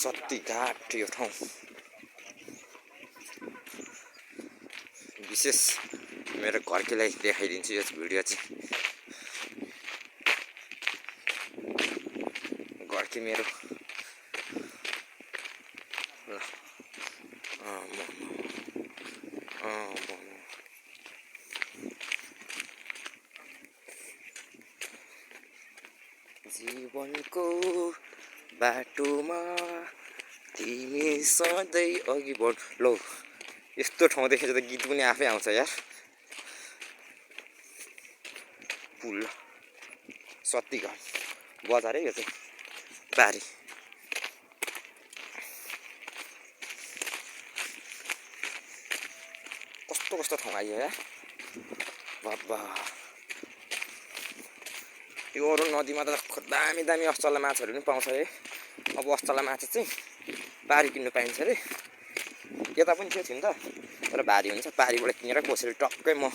सत्तीघाट यो ठाउँ विशेष मेरो घरकीलाई देखाइदिन्छु यो भिडियो चाहिँ। घरकी मेरो जीवनको बाटोमा तिमी सधैँ अघि बढ। लो यस्तो ठाउँ देखेर त गीत पनि आफै आउँछ यार। पुल सत्तीघाट बजार है यो चाहिँ बारी। कस्तो कस्तो ठाउँ आइयो यार बाबा। यो अरू नदीमा त दामी दामी अस्ट्रेलिया माछाहरू पनि पाउँछ है। अब अस्ट्रेलिया माछा चाहिँ पारी किन्नु पाइन्छ अरे। यता पनि थियो नि त तर भारी हुन्छ। पारीबाट किनेर कसरी टक्कै म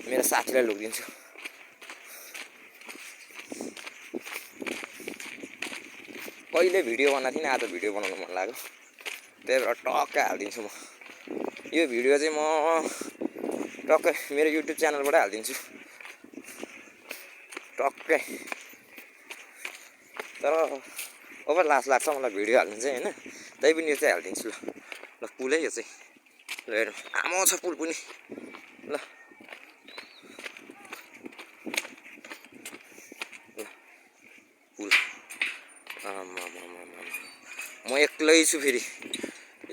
मेरो साथीलाई लगिदिन्छु। कहिले भिडियो बनाएको थिइनँ, आज भिडियो बनाउनु मन लाग्यो त्यही भएर टक्कै हालिदिन्छु म। यो भिडियो चाहिँ म टक्कै मेरो युट्युब च्यानलबाट हालिदिन्छु टक्कै। तर अब लाज लाग्छ मलाई भिडियो हाल्नु चाहिँ होइन, त्यही पनि यो चाहिँ हालिदिन्छु। ल पुलै यो चाहिँ ल हेर्नु आमो छ पुल पनि। ल पुल म एक्लै छु। फेरि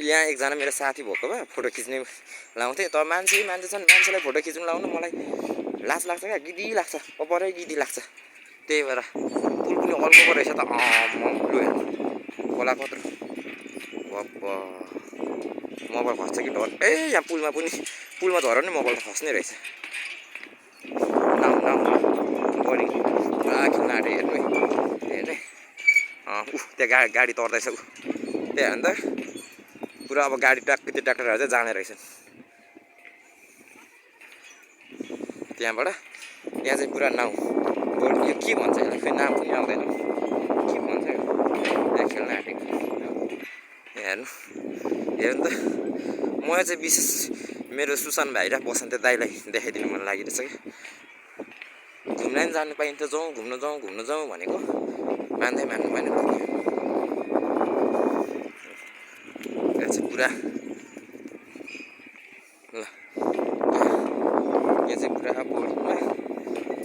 यहाँ एकजना मेरो साथी भएको भए फोटो खिच्ने लाउँथेँ। तर मान्छे छन्, मान्छेलाई फोटो खिच्नु लाउनु मलाई लाज लाग्छ क्या, गिदी लाग्छ, अप्परै गिदी लाग्छ। त्यही भएर पुल पनि अल्कोको रहेछ त। लु हेर्नु खोला कत्रो बाबा। मोबाइल खस्छ कि डर। ए यहाँ पुलमा झऱ्यो नि मोबाइल त खस्ने रहेछ। बढी पुरा खेल्न आँट्यो हेर्नु हेर्नु। त्यहाँ गाडी तर्दैछ ऊ त्यहाँ अन्त पुरा। अब गाडी ट्याक्कै त्यो ट्र्याक्टरहरू चाहिँ जाने रहेछन् त्यहाँबाट। यहाँ चाहिँ पुरा नाउ बोट। यो के भन्छ यसलाई खोइ नाम पनि आउँदैन के भन्छ यो। त्यहाँ खेल्न आँटेको हेर्नु हेर्नु त। म चाहिँ विशेष मेरो सुशान भाइ र बसन्त दाइलाई देखाइदिनु मन लागिरहेछ क्या। घुम्न नि जानु पाइन्छ, घुम्न जाउँ भनेको मान्नु भएन। यहाँ चाहिँ पुरा ल यहाँ चाहिँ पुरा बोर्डमा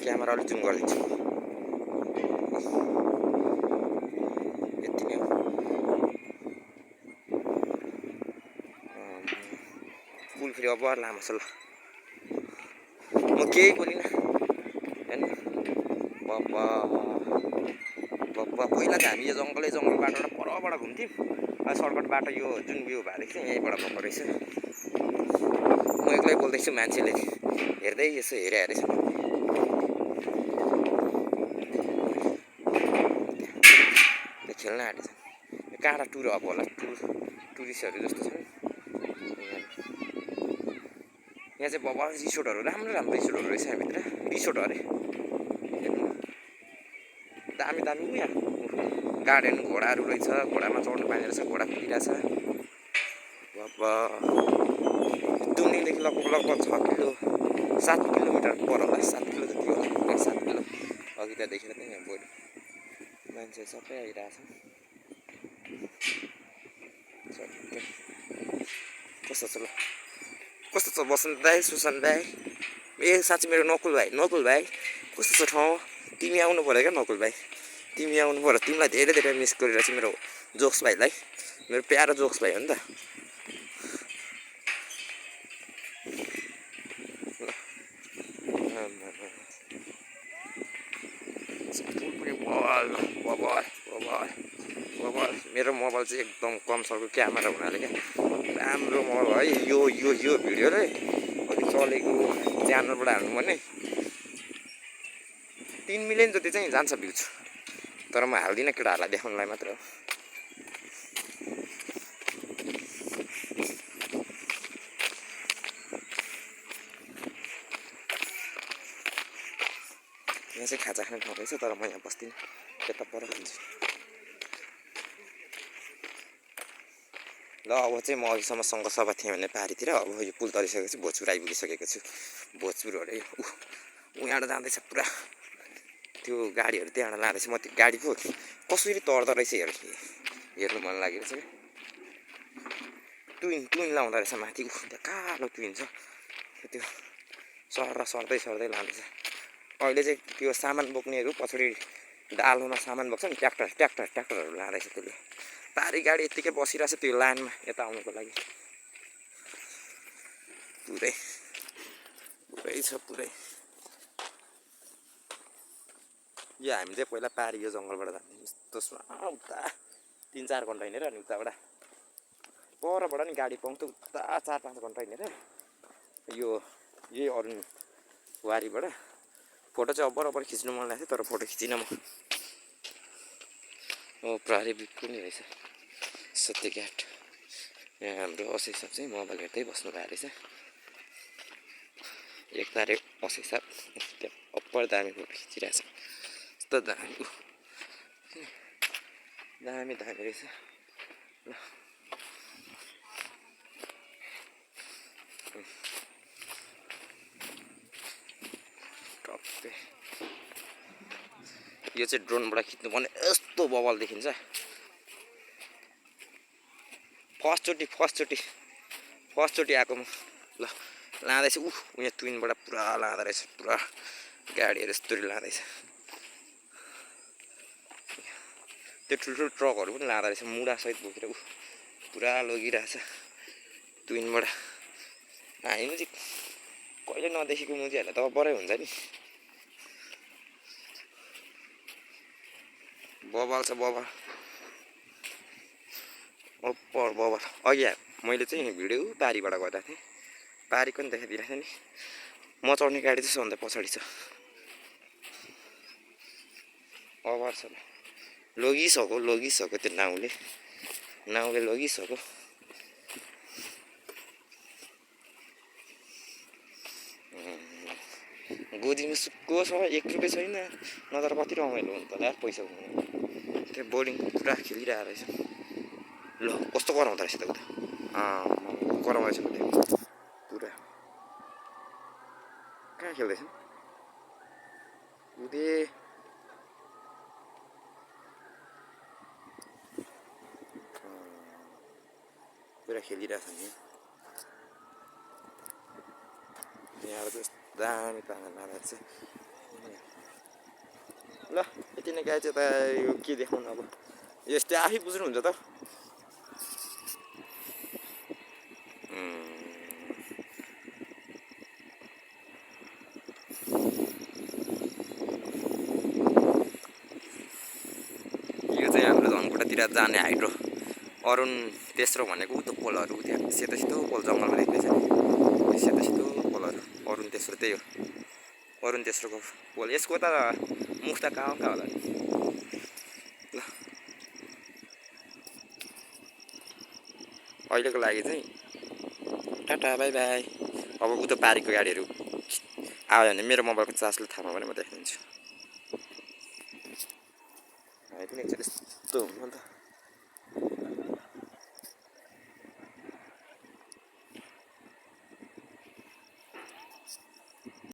क्यामेरा अलिक जुम गरिदिन्छु। यति नै हो। पुल फेरि अब लामो छ। ल म केही बोलिनँ हेर्नु बाबा। पहिला चाहिँ हामी यो जङ्गल बाटोबाट परबाट घुम्थ्यौँ। सर्टकट बाटो यो जुन भ्यू भएको चाहिँ यहीँबाट भएको रहेछ। म एक्लै बोल्दैछु, मान्छेले हेर्दै यसो हेरिरहेछ। त्यो खेल्न आँटेछ। यो काँडा टुर अब होला, टुरिस्टहरू जस्तो छ। यहाँ चाहिँ बाबा रिसोर्टहरू राम्रो रिसोर्टहरू रहेछ यहाँभित्र। रिसोर्ट अरे दामी उ यहाँ गार्डन घोडाहरू रहेछ। घोडामा चढ्नु पाइने रहेछ, घोडा कुदिरहेछ बाबा। दुम्नीदेखि लगभग 7 किलोमिटर पर होला, 7 किलो जति होला। 7 किलो अघि त्यहाँदेखि त यहाँ बोर्ड मान्छे सबै आइरहेछ। कस्तो छ ल, कस्तो छ बसन्त दाइ, सुशान्त दाइ। ए साँच्ची मेरो नकुल भाइ कस्तो छ ठाउँ। तिमी आउनु पऱ्यो क्या नकुल भाइ, तिमी आउनु पऱ्यो। तिमीलाई धेरै धेरै मिस गरिरहेको छु मेरो जोक्स भाइलाई। मेरो प्यारो जोक्स भाइ हो नि त। मेरो मोबाइल चाहिँ एकदम कम खालको क्यामेरा हुनाले क्या राम्रो मोबाइल है। यो भिडियोले अलिक चलेको च्यानलबाट हाल्नुपर्ने 3 मिलियन जति चाहिँ जान्छ भ्युज। तर म हाल्दिनँ केटाहरूलाई देखाउनलाई मात्र हो। यहाँ चाहिँ खाजा खाने ठाउँ रहेछ, तर म यहाँ बस्दिनँ, यता पर खान्छु। ल अब चाहिँ म अघिसम्म सङ्घसभा थिएँ भने पारीतिर, अब यो पुल तरिसकेपछि भोजपुर आइपुगिसकेको छु। भोजपुर अरे यहाँबाट जाँदैछ पुरा त्यो गाडीहरू त्यहाँबाट लाँदैछ। म त्यो गाडी पो कसरी तर्दो रहेछ हेर्नु मन लागिरहेछ क्या। ट्विन लाउँदो रहेछ माथि, त्यहाँ कालो ट्विन छ, त्यो सर्दै लाँदैछ। अहिले चाहिँ त्यो सामान बोक्नेहरू पछाडि डालोमा सामान बोक्छ नि, ट्र्याक्टरहरू लाँदैछ त्यसले। पारी गाडी यत्तिकै बसिरहेछ त्यो लाइनमा यता आउनुको लागि। पुरै छ पुरै। यो हामी चाहिँ पहिला पारी यो जङ्गलबाट जान्थ्यौँ, यस्तो उता 3-4 घन्टा हिँडेर अनि उताबाट परबाट नि गाडी पाउँथ्यो, उता 4-5 घन्टा हिँडेर यही अरुण वारीबाट। फोटो चाहिँ बराबर खिच्नु मन लाग्थ्यो, तर फोटो खिचिनँ म। प्रहरी पनि रहेछ सत्य घाट। यहाँ हाम्रो असै साहब चाहिँ मोबाइल हेर्दै बस्नु भएको रहेछ। एक तारिक असै साहब त्यहाँ अप्पर दामी फोटो खिचिरहेछ, यस्तो दामी रहेछ। ल टक्कै यो चाहिँ ड्रोनबाट खिच्नु पर्ने, यस्तो बबल देखिन्छ। फर्स्टचोटि आएको म। ल लाँदैछ, यहाँ ट्विनबाट पुरा लाँदो रहेछ, पुरा गाडीहरू यस्तरी लाँदैछ। त्यो ठुल्ठुलो ट्रकहरू पनि लाँदो रहेछ, मुढासहित बोकेर पुरा लगिरहेछ ट्विनबाट। हामी चाहिँ कहिले नदेखेको मुजीहरूलाई त अब्बरै हुन्छ नि। बबल छ बबल, अप्पर बबल। अघि मैले चाहिँ भिडियो पारीबाट गर्दा थिएँ, पारीको नि देखाइदिरहेको थिएँ नि। म चढ्ने गाडी चाहिँ सबभन्दा पछाडि छ। अबर छ, लगिसक्यो त्यो नाउले लगिसक्यो। गोजीमा सुक्को छ, 1 रुपियाँ छैन, नत्र कति रमाइलो हुन्छ होला पैसा हुनु। त्यहाँ बोर्डिङको पुरा खेलिरहेको रहेछ। ल कस्तो कराउँदो रहेछ त उता, कराउँदैछ नि पुरा। कहाँ खेल्दैछन् उदे? पुरा खेलिरहेछ नि यहाँ चाहिँ दामी ताना लाँदैछ। ल यति नै गाई चाहिँ त यो के देखाउनु, अब यस्तै आफै बुझ्नुहुन्छ त। यो चाहिँ हाम्रो धनकुटातिर जाने हाइड्रो अरुण तेस्रो भनेको उतो पोलहरू, त्यहाँ सेतो पोल जङ्गलमा देख्दैछ नि, सेतो पोलहरू अरुण तेस्रो त्यही हो। अरुण तेस्रोको पोल, यसको त मुख त कहाँ होला नि। ल अहिलेको लागि चाहिँ टाटा बाई बाई। अब उतो पारीको गाडीहरू आयो भने मेरो मोबाइलको चार्जले थाहा भयो भने म देखाइदिन्छु। पनि यस्तो हुनु त।